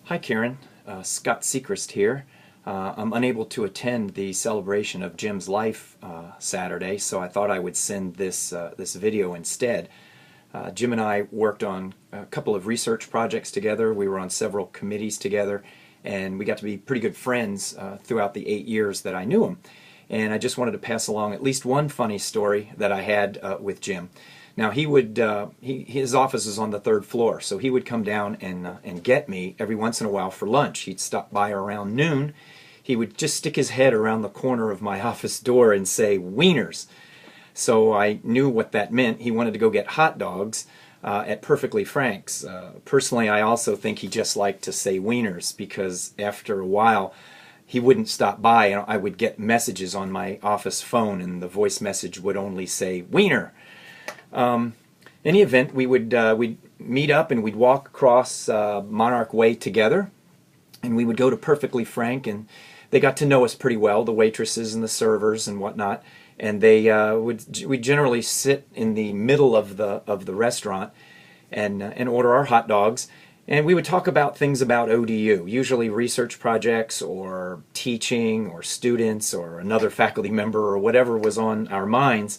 Hi Karen, Scott Sechrist here. I'm unable to attend the celebration of Jim's life Saturday, so I thought I would send this video instead. Jim and I worked on a couple of research projects together. We were on several committees together, and we got to be pretty good friends throughout the 8 years that I knew him. And I just wanted to pass along at least one funny story that I had with Jim. Now his office is on the 3rd floor, so he would come down and get me every once in a while for lunch. He'd stop by around noon. He would just stick his head around the corner of my office door and say, "Wieners." So I knew what that meant. He wanted to go get hot dogs at Perfectly Frank's. Personally, I also think he just liked to say wieners, because after a while he wouldn't stop by and I would get messages on my office phone and the voice message would only say wiener. In any event, we'd meet up and we'd walk across Monarch Way together, and we would go to Perfectly Frank, and they got to know us pretty well, the waitresses and the servers and whatnot, and we'd generally sit in the middle of the restaurant and order our hot dogs, and we would talk about things about ODU, usually research projects or teaching or students or another faculty member or whatever was on our minds.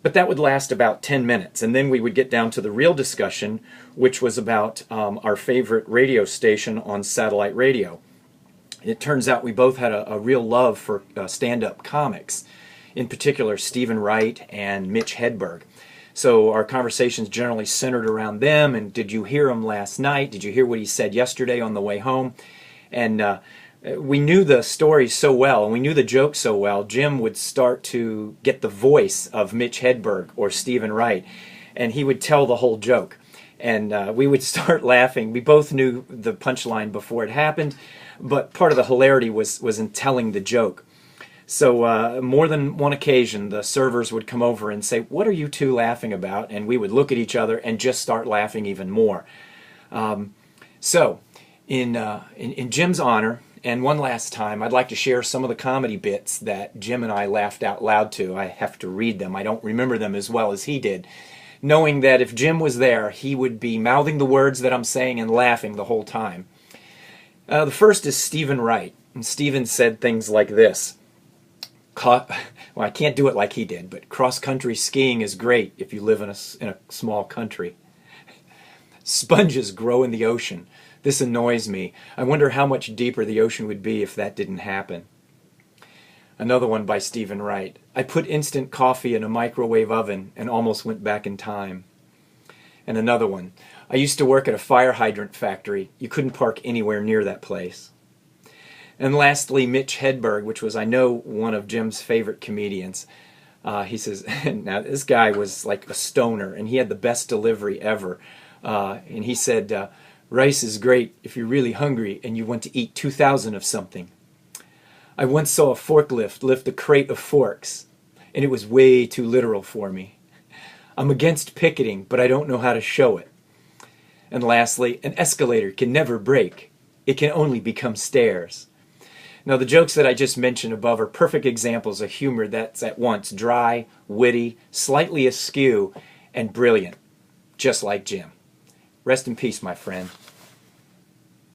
But that would last about 10 minutes, and then we would get down to the real discussion, which was about our favorite radio station on satellite radio. It turns out we both had a real love for stand-up comics, in particular Stephen Wright and Mitch Hedberg. So our conversations generally centered around them, and did you hear him last night? Did you hear what he said yesterday on the way home? And we knew the stories so well, and we knew the jokes so well. Jim would start to get the voice of Mitch Hedberg or Stephen Wright, and he would tell the whole joke. And we would start laughing. We both knew the punchline before it happened, but part of the hilarity was in telling the joke. So more than one occasion, the servers would come over and say, "What are you two laughing about?" And we would look at each other and just start laughing even more. So in Jim's honor, and one last time, I'd like to share some of the comedy bits that Jim and I laughed out loud to. I have to read them. I don't remember them as well as he did, knowing that if Jim was there, he would be mouthing the words that I'm saying and laughing the whole time. The first is Stephen Wright. And Stephen said things like this. Well, I can't do it like he did, but cross-country skiing is great if you live in a small country. Sponges grow in the ocean. This annoys me. I wonder how much deeper the ocean would be if that didn't happen. Another one by Stephen Wright. I put instant coffee in a microwave oven and almost went back in time. And another one. I used to work at a fire hydrant factory. You couldn't park anywhere near that place. And lastly, Mitch Hedberg, which was, I know, one of Jim's favorite comedians. He says, now this guy was like a stoner, and he had the best delivery ever. And he said, rice is great if you're really hungry and you want to eat 2,000 of something. I once saw a forklift lift a crate of forks, and it was way too literal for me. I'm against picketing, but I don't know how to show it. And lastly, an escalator can never break. It can only become stairs. Now, the jokes that I just mentioned above are perfect examples of humor that's at once dry, witty, slightly askew, and brilliant, just like Jim. Rest in peace, my friend.